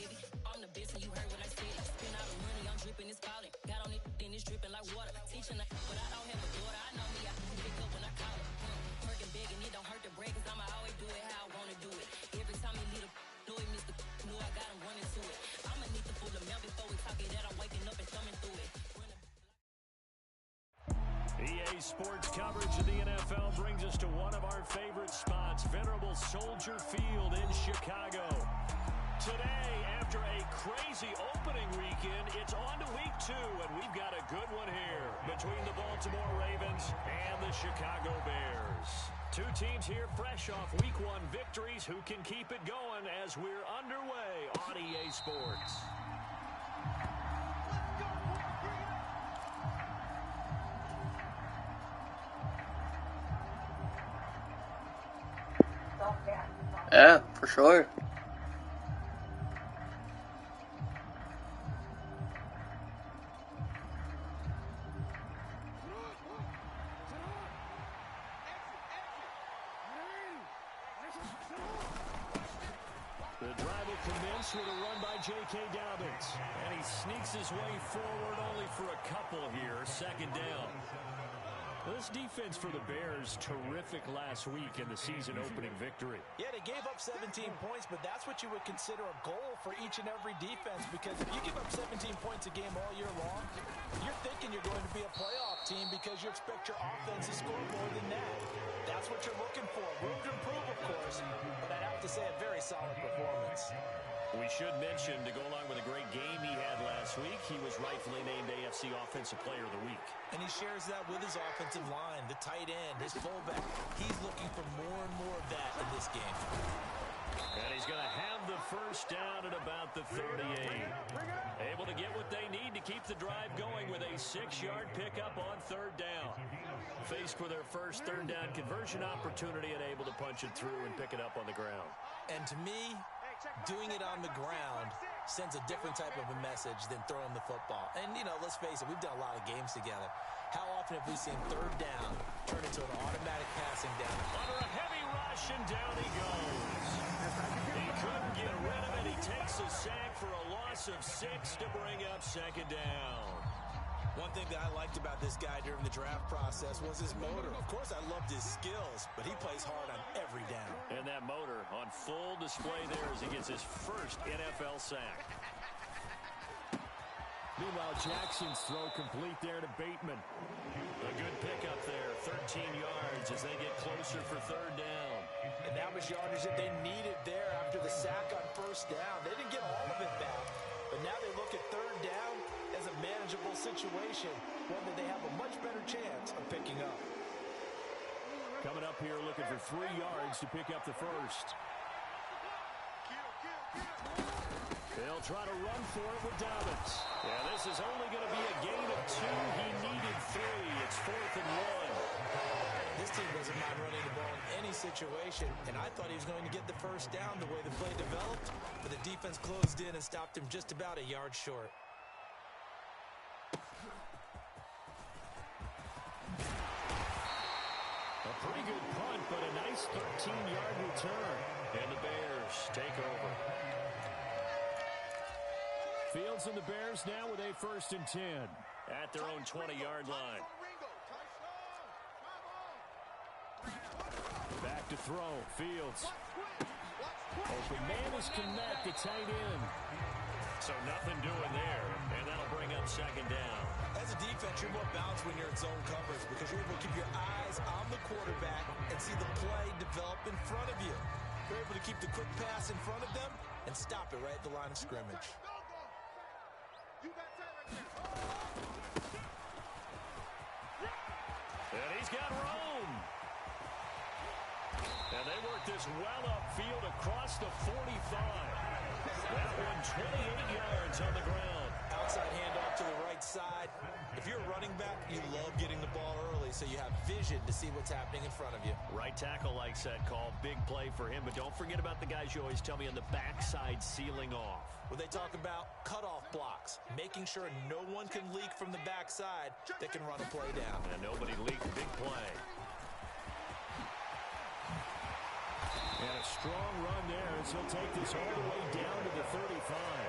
heavy. I'm the best and you heard what I said. Spend all the money, I'm dripping, it's falling. Got on it, then it's dripping like water. Teaching like, but I don't have a daughter. I know me, I can pick up when I call her. Working big and it don't hurt to break, cause I'ma always do it how I wanna do it. Every time he need a know it, Mr. Know I got him running to it. I'ma need the full amount before we talk it that I'm waking up and thumbing through it. EA Sports coverage of the NFL brings us to one of our favorite spots, venerable Soldier Field in Chicago. Today, after a crazy opening weekend, it's on to week 2, and we've got a good one here between the Baltimore Ravens and the Chicago Bears. Two teams here fresh off week 1 victories who can keep it going as we're underway on EA Sports. Yeah, for sure. The drive will commence with a run by J.K. Dobbins. And he sneaks his way forward only for a couple here. Second down. This defense for the Bears, terrific last week in the season opening victory. Yeah, they gave up 17 points, but that's what you would consider a goal for each and every defense, because if you give up 17 points a game all year long, you're thinking you're going to be a playoff team because you expect your offense to score more than that. That's what you're looking for. Room to improve, of course, but I'd have to say a very solid performance. We should mention, to go along with a great game he had last week, he was rightfully named AFC Offensive Player of the Week. And he shares that with his offensive line, the tight end, his fullback. He's looking for more and more of that in this game. And he's going to have the first down at about the 38. Able to get what they need to keep the drive going with a 6-yard pickup on third down. Faced with their first third down conversion opportunity and able to punch it through and pick it up on the ground. And to me, doing it on the ground sends a different type of a message than throwing the football. And, you know, let's face it, we've done a lot of games together. How often have we seen third down turn into an automatic passing down? Under a heavy rush, and down he goes. He couldn't get rid of it. He takes a sack for a loss of 6 to bring up second down. One thing that I liked about this guy during the draft process was his motor. Of course, I loved his skills, but he plays hard on every down. And that motor on full display there as he gets his first NFL sack. Meanwhile, Jackson's throw complete there to Bateman. A good pickup there, 13 yards as they get closer for third down. And that was yardage that they needed there after the sack on first down. They didn't get all of it back, but now they look at third down as a manageable situation, one that they have a much better chance of picking up. Coming up here looking for 3 yards to pick up the first. They'll try to run for it with Dobbins. Yeah, this is only going to be a gain of 2. He needed 3. It's 4th and 1. This team doesn't mind running the ball in any situation, and I thought he was going to get the first down the way the play developed, but the defense closed in and stopped him just about a yard short. A pretty good punt, but a nice 13-yard return. And the Bears take over. Fields and the Bears now with a 1st and 10 at their own 20-yard line. Back to throw. Fields. Open man is Connect, the tight end. So nothing doing there, and that'll bring up second down. As a defense, you're more balanced when you're in zone coverage because you're able to keep your eyes on the quarterback and see the play develop in front of you. You're able to keep the quick pass in front of them and stop it right at the line of scrimmage. And he's got room. And they work this well upfield across the 45. That one 28 yards on the ground. Outside handoff to the right side. If you're a running back, you love getting the ball early so you have vision to see what's happening in front of you. Right tackle likes that call. Big play for him. But don't forget about the guys you always tell me on the backside sealing off. Well, they talk about cutoff blocks, making sure no one can leak from the backside that can run a play down. And nobody leaked. Big play. And a strong run there as he'll take this all the way down to the 35.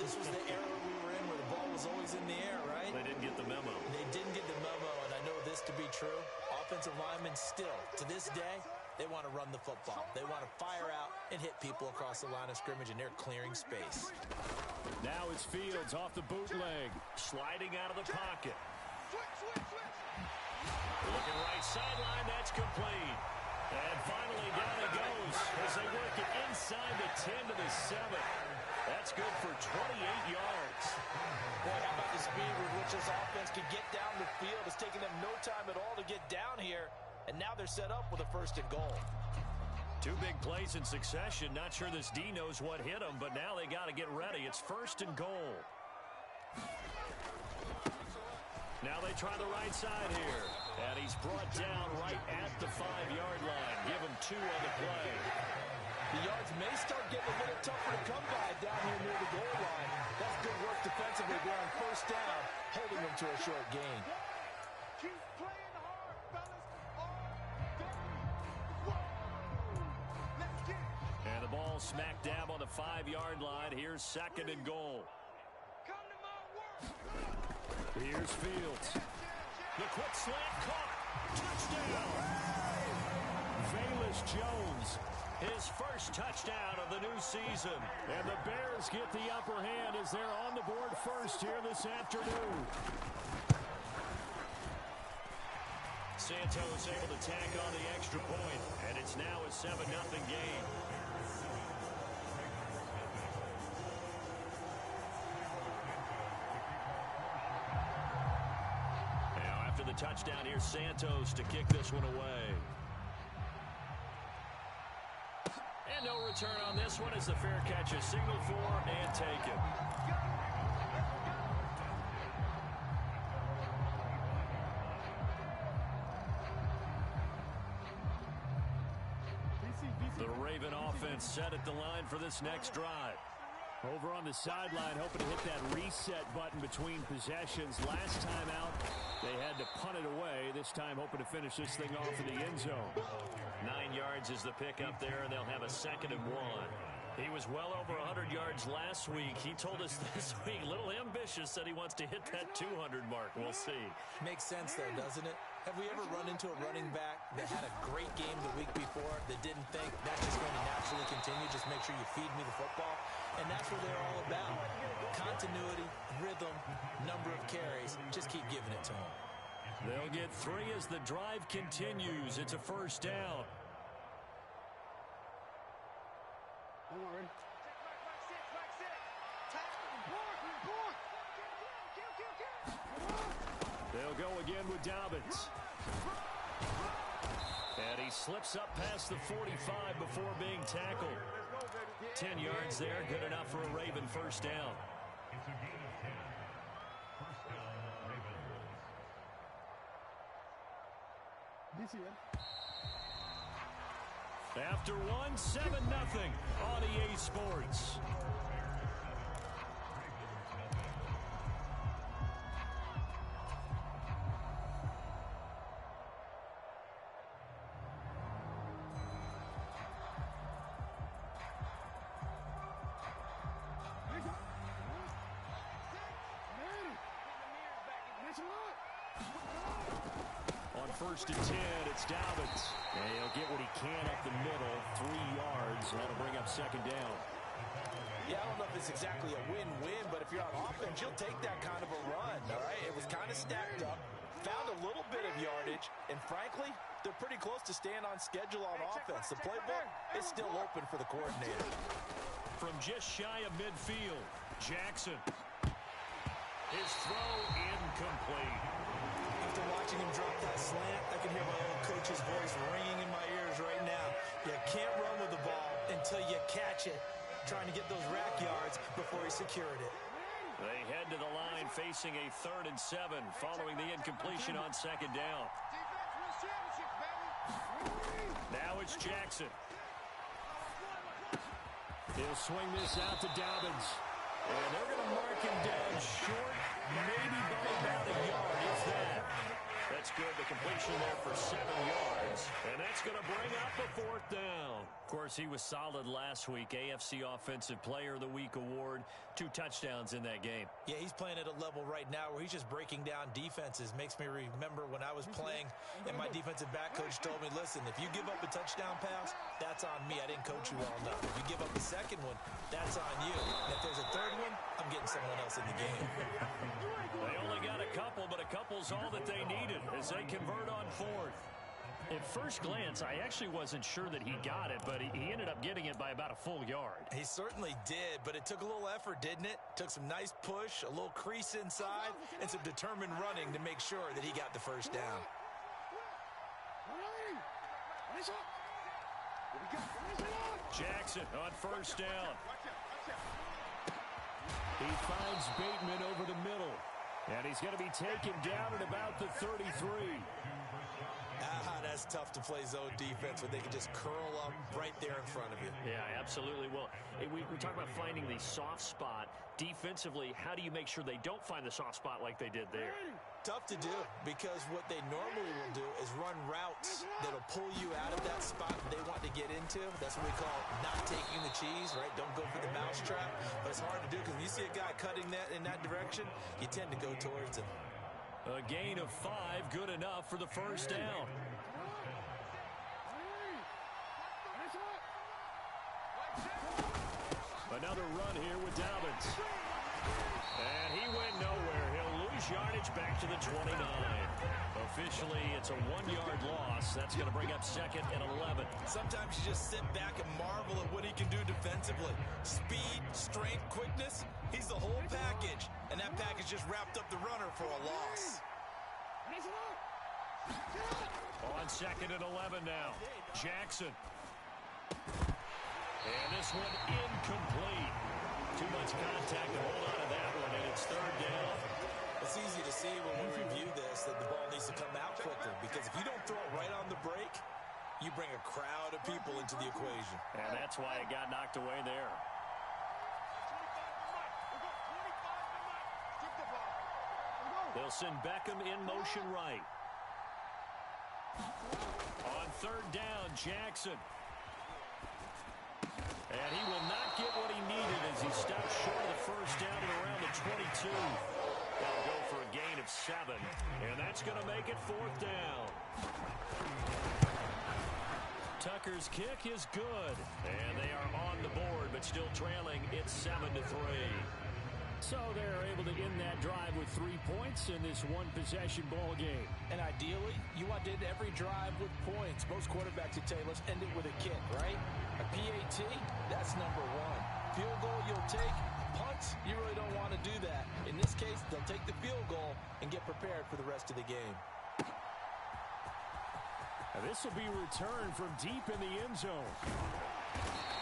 This was the era we were in where the ball was always in the air, right? They didn't get the memo. They didn't get the memo, and I know this to be true. Offensive linemen still, to this day, they want to run the football. They want to fire out and hit people across the line of scrimmage, and they're clearing space. Now it's Fields off the bootleg, sliding out of the pocket. Looking right sideline, that's complete. And finally down it goes as they work it inside the 10 to the 7. That's good for 28 yards. Boy, how about the speed with which this offense can get down the field? It's taking them no time at all to get down here. And now they're set up with a 1st and goal. 2 big plays in succession. Not sure this D knows what hit him, but now they got to get ready. It's 1st and goal. Now they try the right side here. And he's brought down right at the 5-yard line. Give him 2 on the play. The yards may start getting a little tougher to come by down here near the goal line. That's good work defensively there on 1st down, holding them to a short gain. Keep playing hard, fellas. All day. Let's get it. And the ball smack dab on the 5-yard line. Here's 2nd and goal. Come to my work. Here's Fields. The quick slant caught. Touchdown. Velus Jones, his first touchdown of the new season. And the Bears get the upper hand as they're on the board first here this afternoon. Santos able to tack on the extra point, and it's now a 7-0 game. The touchdown, here's Santos to kick this one away. And no return on this one as the fair catch is signaled for and taken. The Raven offense set at the line for this next drive. Over on the sideline, hoping to hit that reset button between possessions. Last time out, they had to punt it away. This time, hoping to finish this thing off in the end zone. 9 yards is the pickup there, and they'll have a 2nd and 1. He was well over 100 yards last week. He told us this week, a little ambitious, said he wants to hit that 200 mark. We'll see. Makes sense, though, doesn't it? Have we ever run into a running back that had a great game the week before that didn't think that's just going to naturally continue? Just make sure you feed me the football. And that's what they're all about. Continuity, rhythm, number of carries. Just keep giving it to them. They'll get 3 as the drive continues. It's a 1st down. They'll go again with Dobbins. And he slips up past the 45 before being tackled. 10 yards there, good enough for a Raven 1st down. After one, 7-0 on EA Sports. On 1st and 10, it's Dobbins. And he'll get what he can up the middle, 3 yards. That'll bring up 2nd down. Yeah, I don't know if it's exactly a win-win, but if you're on offense, you'll take that kind of a run, all right? It was kind of stacked up, found a little bit of yardage, and frankly, they're pretty close to staying on schedule on offense. The playbook is still open for the coordinator. From just shy of midfield, Jackson. His throw incomplete. After watching him drop that slant, I can hear my old coach's voice ringing in my ears right now. You can't run with the ball until you catch it. Trying to get those rack yards before he secured it. They head to the line facing a 3rd and 7 following the incompletion on 2nd down. Now it's Jackson. He'll swing this out to Dobbins. And they're going to mark him down short, maybe by about a yard, if that. That's good. The completion there for 7 yards. falls, and that's going to bring up a 4th down. Of course, he was solid last week. AFC Offensive Player of the Week award, 2 touchdowns in that game. Yeah, he's playing at a level right now where he's just breaking down defenses. Makes me remember when I was playing and my defensive back coach told me, listen, if you give up a touchdown pass, that's on me. I didn't coach you well enough. If you give up a second one, that's on you. And if there's a third one, I'm getting someone else in the game. They only got a couple, but a couple's all that they needed as they convert on 4th. At first glance, I actually wasn't sure that he got it, but he ended up getting it by about a full yard. He certainly did, but it took a little effort, didn't it? Took some nice push, a little crease inside, and some determined running to make sure that he got the first down. Jackson on 1st down. He finds Bateman over the middle, and he's going to be taken down at about the 33. That's tough to play zone defense when they can just curl up right there in front of you. Yeah, absolutely. Well, we talk about finding the soft spot. Defensively, how do you make sure they don't find the soft spot like they did there? Tough to do, because what they normally will do is run routes that'll pull you out of that spot they want to get into. That's what we call not taking the cheese, right? Don't go for the mousetrap. But it's hard to do because when you see a guy cutting that in that direction, you tend to go towards him. A gain of 5, good enough for the 1st down. Another run here with Dobbins. And he went nowhere. He'll lose yardage back to the 29. Officially, it's a 1-yard loss. That's going to bring up 2nd and 11. Sometimes you just sit back and marvel at what he can do defensively. Speed, strength, quickness. He's the whole package. And that package just wrapped up the runner for a loss. On 2nd and 11 now. Jackson. And this one incomplete. Too much contact to hold on to that one, and it's 3rd down. It's easy to see when we review this that the ball needs to come out quicker, because if you don't throw it right on the break, you bring a crowd of people into the equation. And that's why it got knocked away there. They'll send Beckham in motion right. On 3rd down, Jackson. And he will not get what he needed as he stopped short of the 1st down at around the 22. That'll go for a gain of 7. And that's going to make it 4th down. Tucker's kick is good. And they are on the board, but still trailing. It's 7-3. So they're able to end that drive with 3 points in this one-possession ball game. And ideally, you want to end every drive with points. Most quarterbacks would tell you, let's end it with a kick, right? A PAT, that's number 1. Field goal you'll take. Punts, you really don't want to do that. In this case, they'll take the field goal and get prepared for the rest of the game. Now this will be returned from deep in the end zone.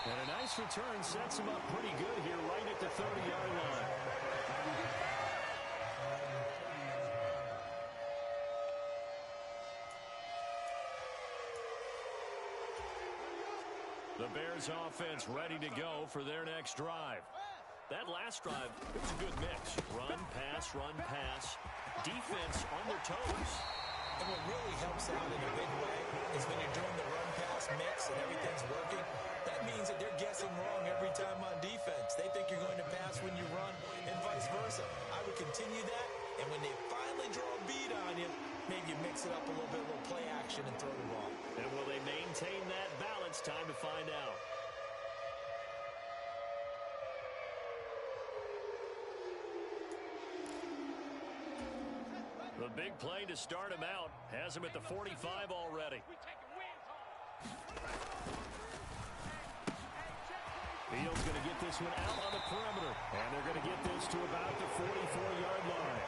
And a nice return sets him up pretty good here right at the 30-yard line. The Bears offense ready to go for their next drive. That last drive, it was a good mix. Run, pass, defense on their toes. And what really helps out in a big way is when you're doing the run-pass mix and everything's working, that means that they're guessing wrong every time on defense. They think you're going to pass when you run and vice versa. I would continue that, and when they finally draw a beat on you, maybe you mix it up a little bit, a little play action and throw the ball. And will they maintain that balance? Time to find out. The big play to start him out has him at the 45 already. Field's going to get this one out on the perimeter, and they're going to get this to about the 44-yard line.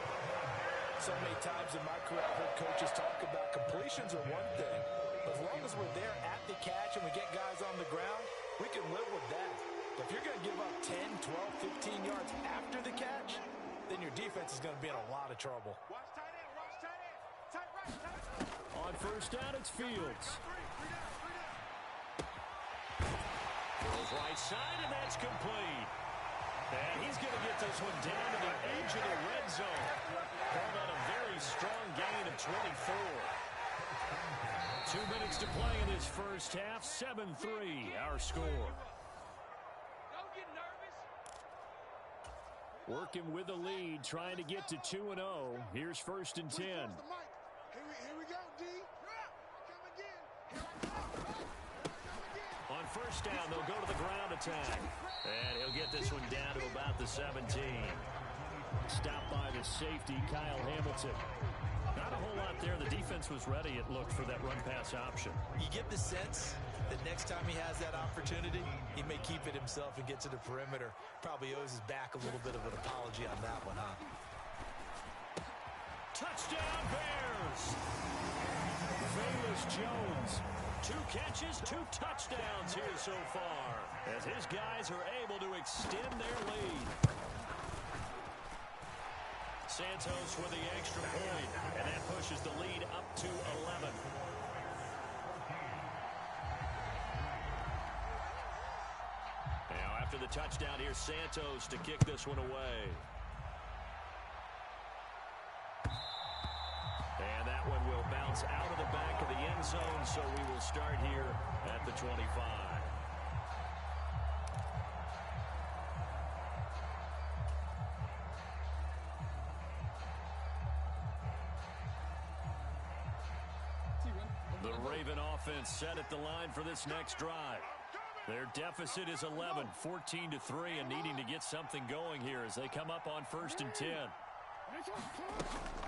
So many times in my career, I've heard coaches talk about completions are one thing. As long as we're there at the catch and we get guys on the ground, we can live with that. But if you're going to give up 10, 12, 15 yards after the catch, then your defense is going to be in a lot of trouble. Watch tight end, watch tight end. Tight right, tight right. On 1st down, it's Fields. Goes right side, and that's complete. And he's going to get this one down to the edge of the red zone. Called on a very strong gain of 24. 2 minutes to play in this first half. 7-3, our score. Don't get nervous. Working with the lead, trying to get to 2-0. Here's 1st and 10. Here we go, D. Come again. Here I come. On 1st down, they'll go to the ground attack. And he'll get this one down to about the 17. Stopped by the safety, Kyle Hamilton. Not a whole lot there. The defense was ready, it looked, for that run-pass option. You get the sense that next time he has that opportunity, he may keep it himself and get to the perimeter. Probably owes his back a little bit of an apology on that one, huh? Touchdown, Bears! Velus Jones. 2 catches, 2 touchdowns here so far, as his guys are able to extend their lead. Santos with the extra point, and that pushes the lead up to 11. Now, after the touchdown, here's Santos to kick this one away. And that one will bounce out of the back of the end zone, so we will start here at the 25. The Raven offense set at the line for this next drive. Their deficit is 11, 14-3, and needing to get something going here as they come up on 1st and 10.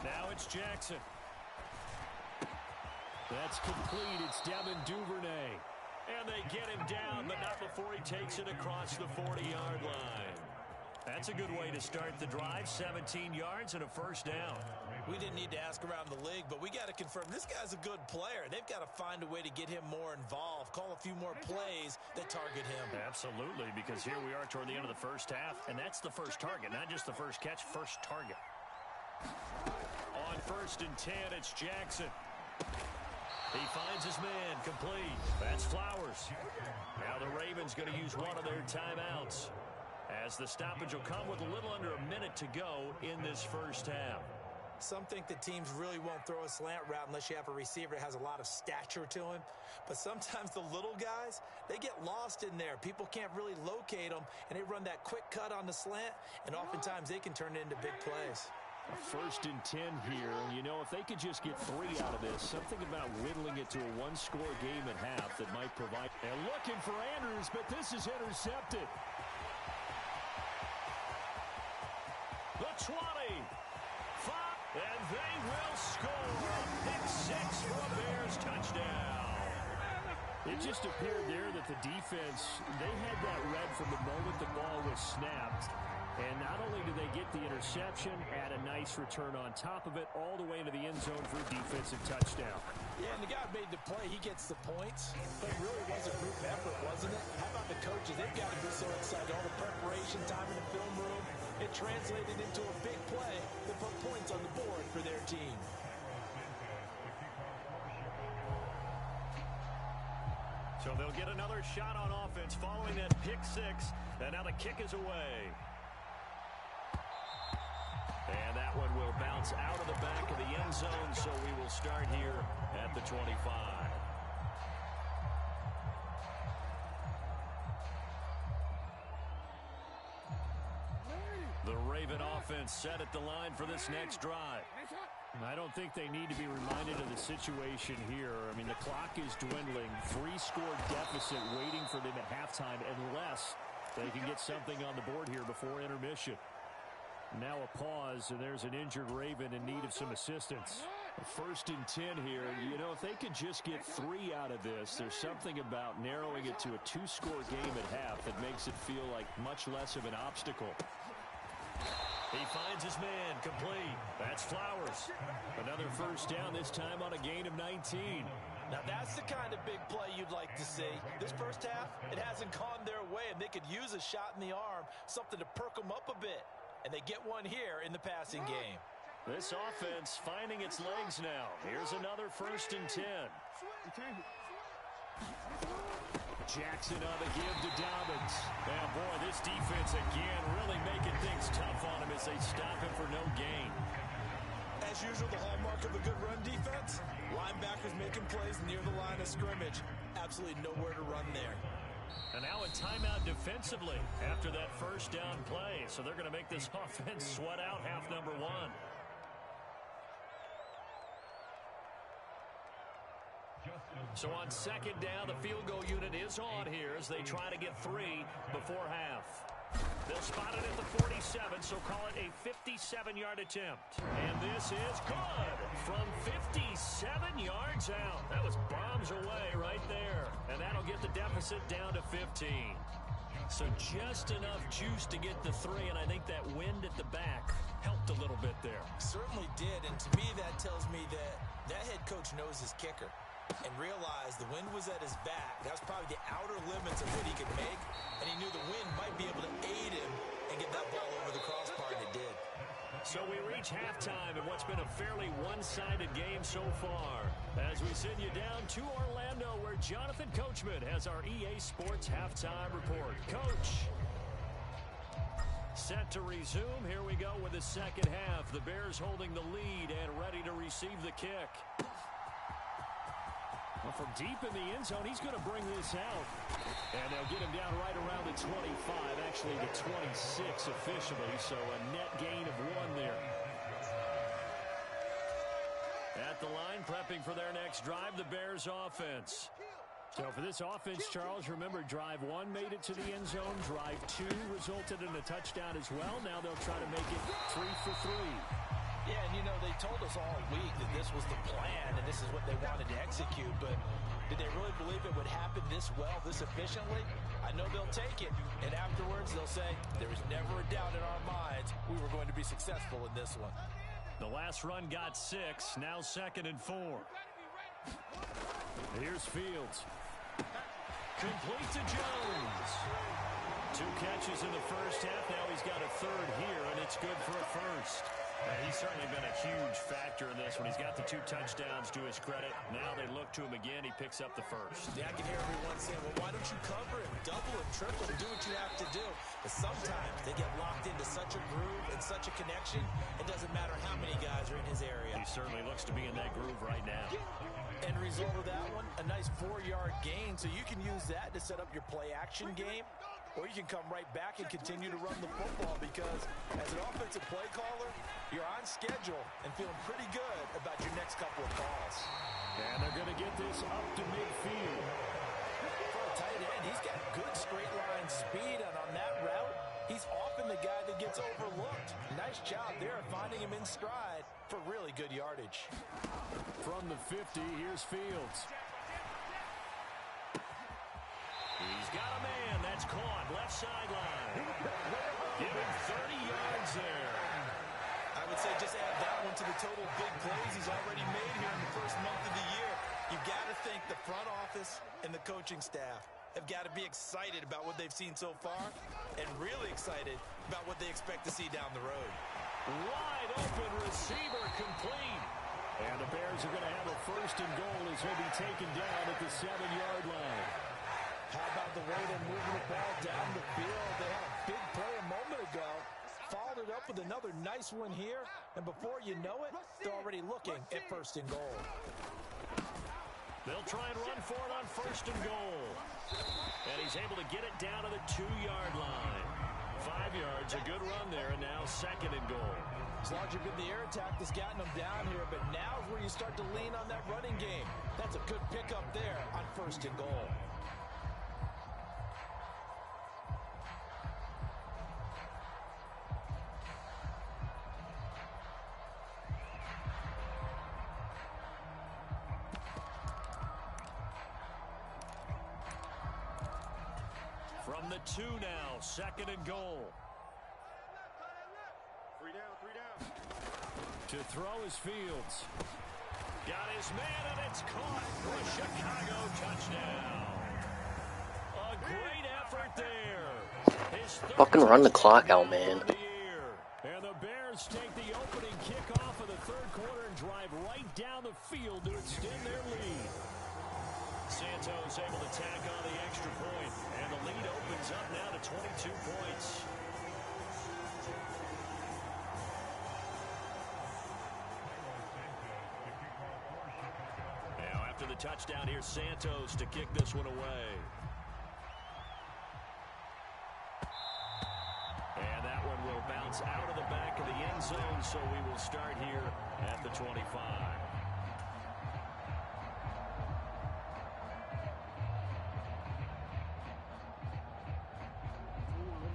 Now it's Jackson. That's complete. It's Devin Duvernay. And they get him down, but not before he takes it across the 40-yard line. That's a good way to start the drive. 17 yards and a 1st down. We didn't need to ask around the league, but we got to confirm this guy's a good player. They've got to find a way to get him more involved, call a few more plays that target him. Absolutely, because here we are toward the end of the first half, and that's the first target, not just the first catch, first target. On 1st and 10, it's Jackson. He finds his man, complete. That's Flowers. Now the Ravens going to use one of their timeouts, as the stoppage will come with a little under a minute to go in this first half. Some think that teams really won't throw a slant route unless you have a receiver that has a lot of stature to him. But sometimes the little guys, they get lost in there. People can't really locate them, and they run that quick cut on the slant, and oftentimes they can turn it into big plays. 1st and 10 here. You know, if they could just get 3 out of this, something about whittling it to a 1-score game at half that might provide. And looking for Andrews, but this is intercepted. The 20. 5, and they will score. Pick 6 for a Bears touchdown. It just appeared there that the defense, they had that read from the moment the ball was snapped. And not only did they get the interception, add a nice return on top of it, all the way into the end zone for a defensive touchdown. Yeah, and the guy made the play. He gets the points. But it really was a group effort, wasn't it? How about the coaches? They've got to be so excited. All the preparation time in the film room. It translated into a big play that put points on the board for their team. So they'll get another shot on offense following that pick 6. And now the kick is away. And that one will bounce out of the back of the end zone, so we will start here at the 25. The Raven offense set at the line for this next drive. I don't think they need to be reminded of the situation here. I mean, the clock is dwindling. 3-score deficit waiting for them at halftime unless they can get something on the board here before intermission. Now a pause, and there's an injured Raven in need of some assistance. 1st and 10 here. You know, if they could just get 3 out of this, there's something about narrowing it to a 2-score game at half that makes it feel like much less of an obstacle. He finds his man, complete. That's Flowers. Another 1st down, this time on a gain of 19. Now that's the kind of big play you'd like to see. This first half, it hasn't gone their way, and they could use a shot in the arm, something to perk them up a bit. And they get one here in the passing game. This offense finding its legs now. Here's another 1st and 10. Jackson on the give to Dobbins. And boy, this defense again really making things tough on him as they stop him for no gain. As as usual, the hallmark of a good run defense. Linebackers making plays near the line of scrimmage. Absolutely nowhere to run there. And now a timeout defensively after that first down play. So they're going to make this offense sweat out half number one. So on second down, the field goal unit is on here as they try to get 3 before half. They'll spot it at the 47, so call it a 57-yard attempt. And this is good from 57 yards out. That was bombs away right there. And that'll get the deficit down to 15. So just enough juice to get the 3, and I think that wind at the back helped a little bit there. Certainly did, and to me that tells me that that head coach knows his kicker and realized the wind was at his back. That was probably the outer limits of what he could make, and he knew the wind might be able to aid him and get that ball over the crossbar, and it did. So we reach halftime in what's been a fairly one-sided game so far. As we send you down to Orlando, where Jonathan Coachman has our EA Sports halftime report. Coach. Set to resume. Here we go with the second half. The Bears holding the lead and ready to receive the kick. Well, from deep in the end zone, he's going to bring this out. And they'll get him down right around the 25, actually the 26 officially, so a net gain of 1 there. At the line, prepping for their next drive, the Bears offense. So for this offense, Charles, remember, drive 1 made it to the end zone. Drive 2 resulted in a touchdown as well. Now they'll try to make it 3 for 3. Yeah, and you know, they told us all week that this was the plan and this is what they wanted to execute, but did they really believe it would happen this well, this efficiently? I know they'll take it, and afterwards they'll say, there was never a doubt in our minds we were going to be successful in this one. The last run got 6, now 2nd and 4. Here's Fields. Complete to Jones. 2 catches in the first half. Now he's got a 3rd here, and it's good for a first. He's certainly been a huge factor in this one. He's got the 2 touchdowns to his credit. Now they look to him again. He picks up the first. Yeah, I can hear everyone saying, well, why don't you cover him, double him, triple him, do what you have to do. But sometimes they get locked into such a groove and such a connection, it doesn't matter how many guys are in his area. He certainly looks to be in that groove right now. End result of that one, a nice 4-yard gain. So you can use that to set up your play-action game, or you can come right back and continue to run the football, because as an offensive play caller, you're on schedule and feeling pretty good about your next couple of calls. And they're going to get this up to midfield. For a tight end, he's got good straight line speed, and on that route, he's often the guy that gets overlooked. Nice job there finding him in stride for really good yardage. From the 50, here's Fields. He's got a man. That's caught. Left sideline. Give him 30 yards there. I would say just add that one to the total big plays he's already made here in the first month of the year. You've got to think the front office and the coaching staff have got to be excited about what they've seen so far and really excited about what they expect to see down the road. Wide open receiver complete. And the Bears are going to have a 1st and goal as he'll be taken down at the 7-yard line. How about the way they're moving the ball down the field? They had a big play a moment ago, followed it up with another nice one here, and before you know it, they're already looking at 1st and goal. They'll try and run for it on 1st and goal. And he's able to get it down to the 2-yard line. 5 yards, a good run there, and now 2nd and goal. As large a bit the air attack that's gotten them down here, but now is where you start to lean on that running game. That's a good pickup there on 1st and goal. From the 2 now, 2nd and goal. 3 down. To throw is Fields. Got his man, and it's caught for a Chicago touchdown. A great effort there. Fucking run the clock out, man. And the Bears take the opening kickoff of the 3rd quarter and drive right down the field to extend their lead. Santos able to tack on the extra point, and the lead opens up now to 22 points. touchdown here, Santos, to kick this one away. And that one will bounce out of the back of the end zone, so we will start here at the 25.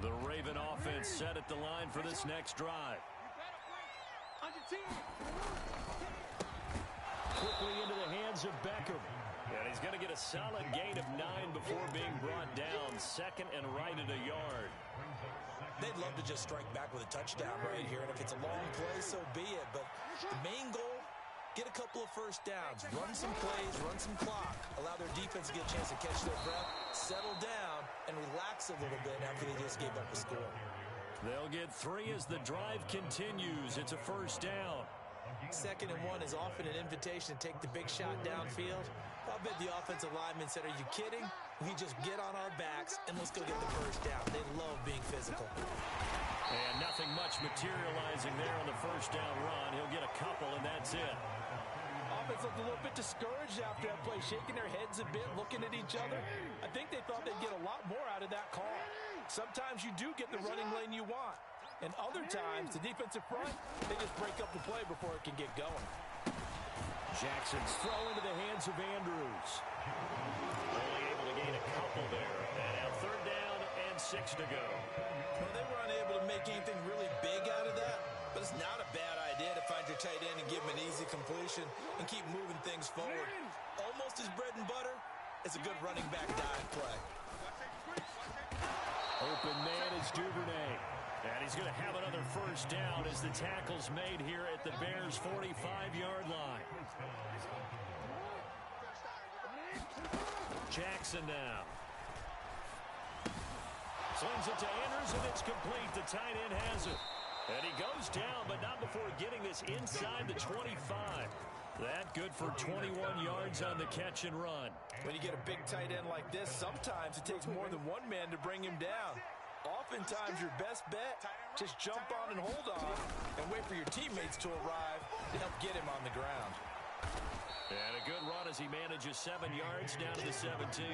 The Raven offense set at the line for this next drive. Quickly into the hands of Beckham. And he's going to get a solid gain of 9 before being brought down. Second and right at a yard. They'd love to just strike back with a touchdown right here, and if it's a long play, so be it. But the main goal, get a couple of first downs, run some plays, run some clock, allow their defense to get a chance to catch their breath, settle down, and relax a little bit after they just gave up a score. They'll get 3 as the drive continues. It's a first down. 2nd and 1 is often an invitation to take the big shot downfield. I'll bet the offensive lineman said, are you kidding? We just get on our backs and let's go get the first down. They love being physical. And nothing much materializing there on the first down run. He'll get a couple, and that's it. Offense looked a little bit discouraged after that play, shaking their heads a bit, looking at each other. I think they thought they'd get a lot more out of that call. Sometimes you do get the running lane you want. And other times, the defensive front, they just break up the play before it can get going. Jackson's throw into the hands of Andrews. Only able to gain a couple there. And now 3rd down and 6 to go. Well, they were unable to make anything really big out of that, but it's not a bad idea to find your tight end and give him an easy completion and keep moving things forward. Almost his bread and butter. It's a good running back dive play. Open man is Duvernay. And he's going to have another first down as the tackle's made here at the Bears' 45-yard line. Jackson now. Slings it to Andrews, and it's complete. The tight end has it. And he goes down, but not before getting this inside the 25. That good for 21 yards on the catch and run. When you get a big tight end like this, sometimes it takes more than one man to bring him down. Oftentimes, your best bet, just jump on and hold on and wait for your teammates to arrive to help get him on the ground. And a good run as he manages 7 yards down to the 17.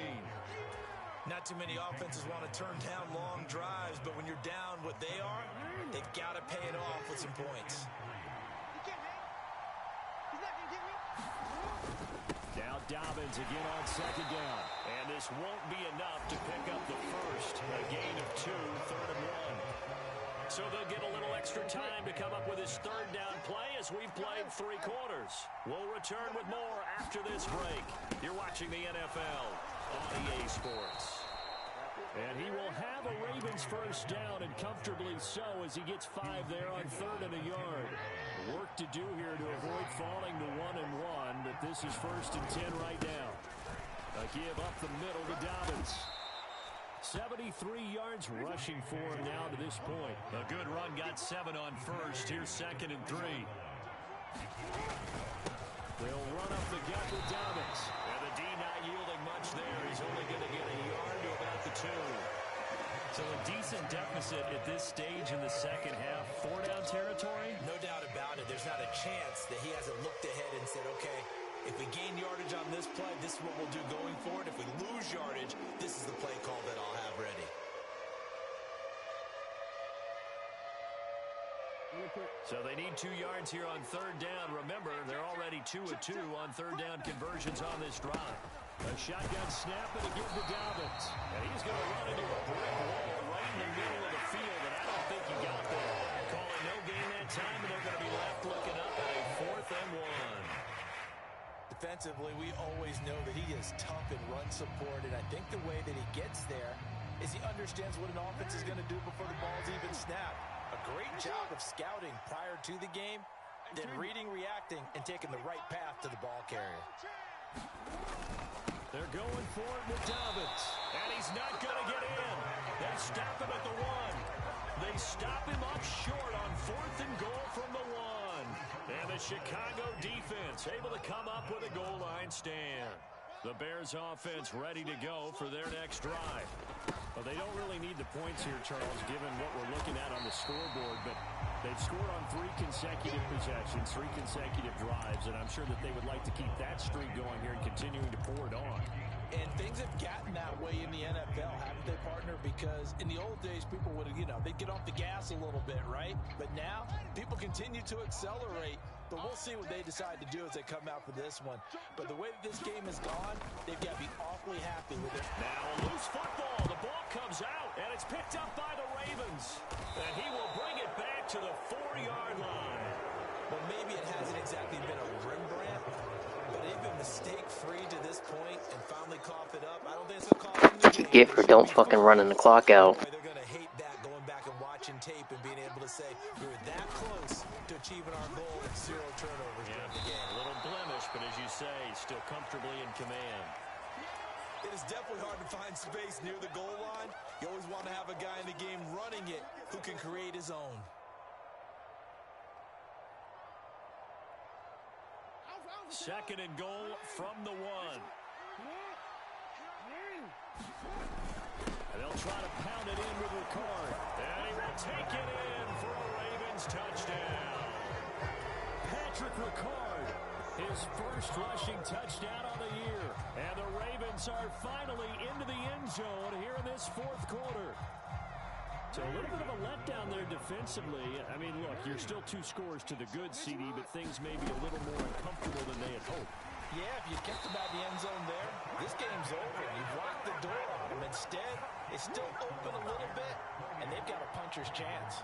Not too many offenses want to turn down long drives, but when you're down what they are, they've got to pay it off with some points. Now Dobbins again on 2nd down. And this won't be enough to pick up the first. A gain of 2, 3rd and 1. So they'll get a little extra time to come up with his 3rd down play as we've played 3 quarters. We'll return with more after this break. You're watching the NFL on EA Sports. And he will have a Ravens first down, and comfortably so, as he gets 5 there on 3rd and a yard. Work to do here to avoid falling to 1-1, but this is 1st and 10 right now. A give up the middle to Dobbins. 73 yards rushing for him now to this point. A good run, got 7 on 1st. Here's 2nd and 3. They'll run up the gut with Dobbins. And the D not yielding much there. He's only going to get a yard to about the 2. So a decent deficit at this stage in the second half. 4-down territory? No doubt about it. There's not a chance that he hasn't looked ahead and said, okay, if we gain yardage on this play, this is what we'll do going forward. If we lose yardage, this is the play call that I'll have ready. So they need 2 yards here on 3rd down. Remember, they're already 2 of 2 on 3rd down conversions on this drive. A shotgun snap and a give to Dobbins. And he's going to run into a brick wall right in the middle of the field, and I don't think he got there. Calling no gain that time, and they're going to be left looking up at a 4th and 1. Defensively, we always know that he is tough in run support, and I think the way that he gets there is he understands what an offense is going to do before the ball's even snapped. A great job of scouting prior to the game, then reading, reacting, and taking the right path to the ball carrier. They're going for it with Dobbins, and he's not going to get in. They stop him at the 1. They stop him up short on 4th and goal from the 1. And the Chicago defense able to come up with a goal line stand. The Bears offense ready to go for their next drive. Well, they don't really need the points here, Charles, given what we're looking at on the scoreboard, but They've scored on 3 consecutive possessions, 3 consecutive drives, and I'm sure that they would like to keep that streak going here and continuing to pour it on. And things have gotten that way in the NFL, haven't they, partner? Because in the old days, people would, they'd get off the gas a little bit, right? But now, people continue to accelerate. But we'll see what they decide to do as they come out for this one. But the way that this game has gone, they've got to be awfully happy with it. Now a loose football. The ball comes out, and it's picked up by the Ravens. And he will bring it back to the 4-yard line. Well, maybe it hasn't exactly been a Rembrandt, but they've been mistake-free to this point and finally coughed it up. I don't think it's going to cost them the What you get for don't fucking running the clock out. They're going to hate that, going back and watching tape and being able to say, we were that close to achieving our goal of 0 turnovers during the game. A little blemish, but as you say, still comfortably in command. It is definitely hard to find space near the goal line. You always want to have a guy in the game running it who can create his own. Second and goal from the 1. And they'll try to pound it in with Ricard. And he will take it in for a Ravens touchdown. Patrick Ricard, his first rushing touchdown on the year. And the Ravens are finally into the end zone here in this 4th quarter. So a little bit of a letdown there defensively. I mean, look, you're still 2 scores to the good, CD, but things may be a little more uncomfortable than they had hoped. Yeah, if you kept them out of the end zone there, this game's over. You've locked the door on them. Instead, it's still open a little bit, and they've got a puncher's chance.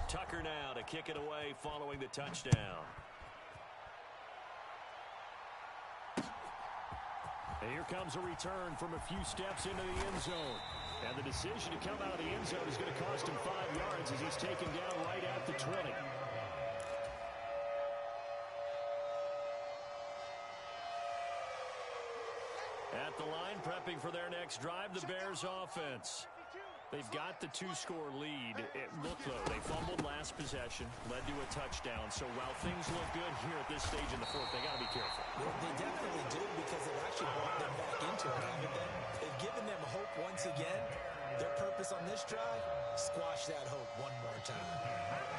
Tucker now to kick it away following the touchdown. And here comes a return from a few steps into the end zone. And the decision to come out of the end zone is going to cost him 5 yards as he's taken down right at the 20. At the line, prepping for their next drive, the Bears offense. They've got the 2-score lead. It looked low. They fumbled last possession, led to a touchdown. So while things look good here at this stage in the 4th, they got to be careful. Well, they definitely do because they've actually brought them back into it, haven't they? They've given them hope once again. Their purpose on this drive, squash that hope one more time.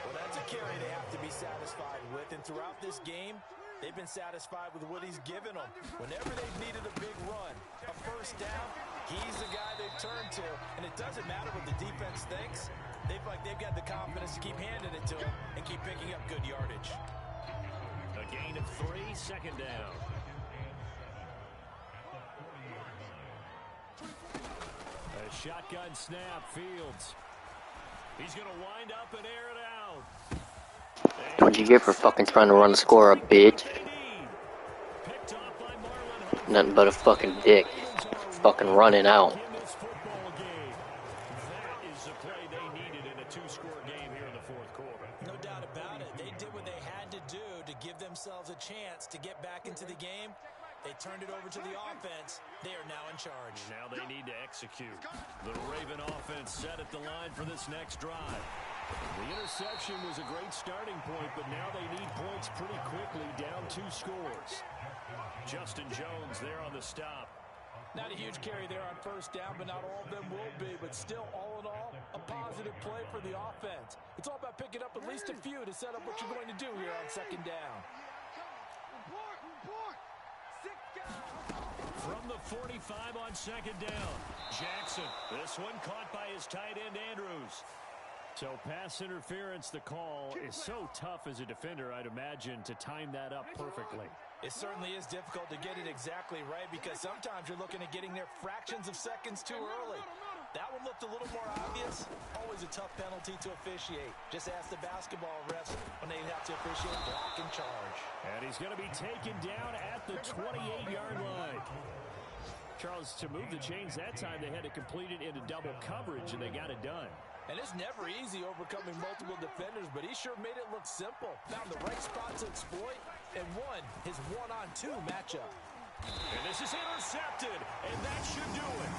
Well, that's a carry they have to be satisfied with. And throughout this game, they've been satisfied with what he's given them. Whenever they've needed a big run, a first down, he's the guy they've turned to. And it doesn't matter what the defense thinks. They've got the confidence to keep handing it to him and keep picking up good yardage. A gain of 3, second down. A shotgun snap, Fields. He's going to wind up and air it out. What'd you get for fucking trying to run the score up, bitch? Nothing but a fucking dick. Fucking running out. That is the play they needed in a 2-score game here in the 4th quarter. No doubt about it. They did what they had to do to give themselves a chance to get back into the game. They turned it over to the offense. They are now in charge. Now they need to execute. The Raven offense set at the line for this next drive. The interception was a great starting point, but now they need points pretty quickly, down 2 scores. Justin Jones there on the stop. Not a huge carry there on first down, but not all of them will be. But still, all in all, a positive play for the offense. It's all about picking up at least a few to set up what you're going to do here on second down. From the 45 on second down, Jackson. This one caught by his tight end, Andrews. So pass interference, the call is so tough as a defender, I'd imagine, to time that up perfectly. It certainly is difficult to get it exactly right because sometimes you're looking at getting there fractions of seconds too early. That one looked a little more obvious. Always a tough penalty to officiate. Just ask the basketball refs when they have to officiate block and charge. And he's going to be taken down at the 28-yard line. Charles, to move the chains that time, they had to complete it into double coverage, and they got it done. And it's never easy overcoming multiple defenders, but he sure made it look simple. Found the right spot to exploit and won his one-on-2 matchup. And this is intercepted, and that should do it.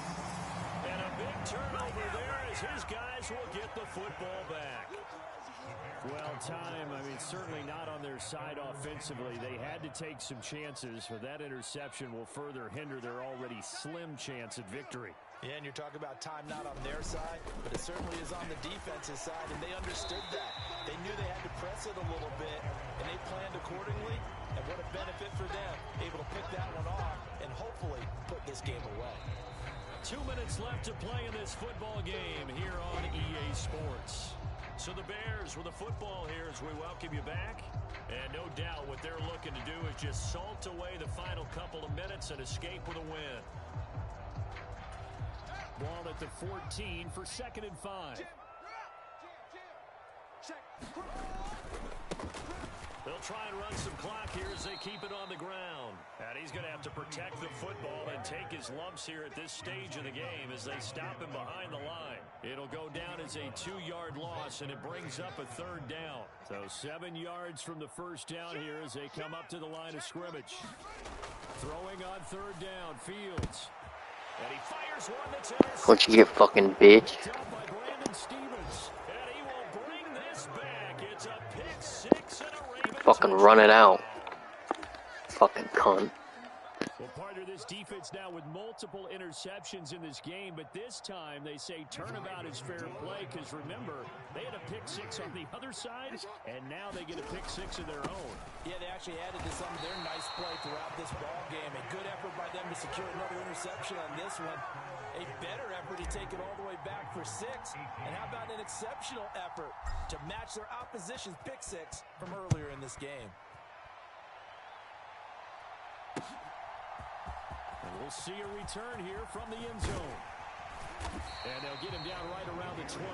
And a big turnover there as his guys will get the football back. Well, time, I mean, certainly not on their side offensively. They had to take some chances, but that interception will further hinder their already slim chance at victory. Yeah, and you're talking about time not on their side, but it certainly is on the defense's side, and they understood that. They knew they had to press it a little bit, and they planned accordingly, and what a benefit for them, able to pick that one off and hopefully put this game away. 2 minutes left to play in this football game here on EA Sports. So the Bears with the football here as we welcome you back. And no doubt what they're looking to do is just salt away the final couple of minutes and escape with a win. Ball at the 14 for 2nd and 5. They'll try and run some clock here as they keep it on the ground. And he's going to have to protect the football and take his lumps here at this stage of the game as they stop him behind the line. It'll go down as a 2-yard loss, and it brings up a 3rd down. So 7 yards from the first down here as they come up to the line of scrimmage. Throwing on 3rd down, Fields. And he fires one that's intercepted. What you get, fucking bitch? By Brandon Stevens. And he will bring this back. It's a pick 6 and a Ravens. Fucking run it out. Fucking cunt. Well, partner, this defense now with multiple interceptions in this game, but this time they say turnabout is fair play because, remember, they had a pick 6 on the other side, and now they get a pick 6 of their own. Yeah, they actually added to some of their nice play throughout this ball game. A good effort by them to secure another interception on this one. A better effort to take it all the way back for 6. And how about an exceptional effort to match their opposition's pick 6 from earlier in this game? And we'll see a return here from the end zone. And they'll get him down right around the 25,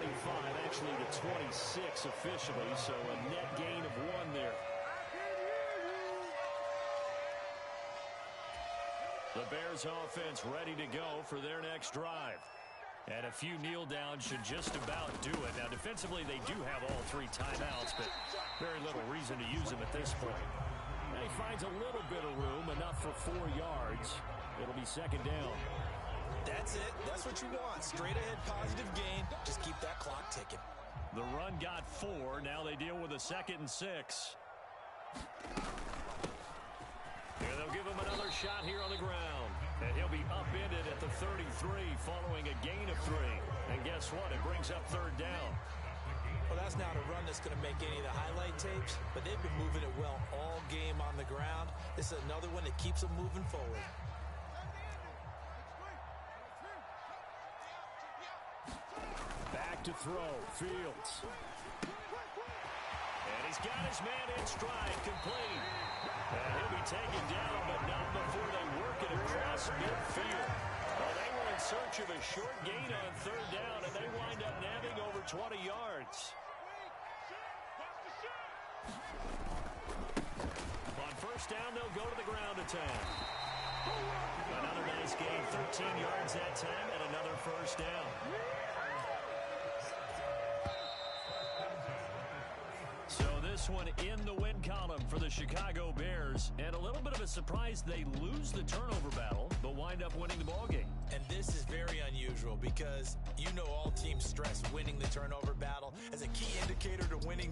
actually the 26 officially, so a net gain of 1 there. The Bears offense ready to go for their next drive. And a few kneel downs should just about do it. Now, defensively, they do have all 3 timeouts, but very little reason to use them at this point. And he finds a little bit of room, enough for 4 yards. It'll be 2nd down. That's it. That's what you want. Straight ahead positive gain. Just keep that clock ticking. The run got 4. Now they deal with a 2nd and 6. And they'll give him another shot here on the ground. And he'll be upended at the 33 following a gain of 3. And guess what? It brings up 3rd down. Well, that's not a run that's going to make any of the highlight tapes, but they've been moving it well all game on the ground. This is another one that keeps them moving forward. Back to throw, Fields. And he's got his man in stride, complete. And he'll be taken down, but not before they work it across midfield. Well, they were in search of a short gain on 3rd down, and they wind up nabbing over 20 yards. On 1st down, they'll go to the ground attack. Another nice gain, 13 yards that time, and another 1st down. So this one in the win column for the Chicago Bears. And a little bit of a surprise, they lose the turnover battle, but wind up winning the ballgame. And this is very unusual because you know all teams stress winning the turnover battle as a key indicator to winning.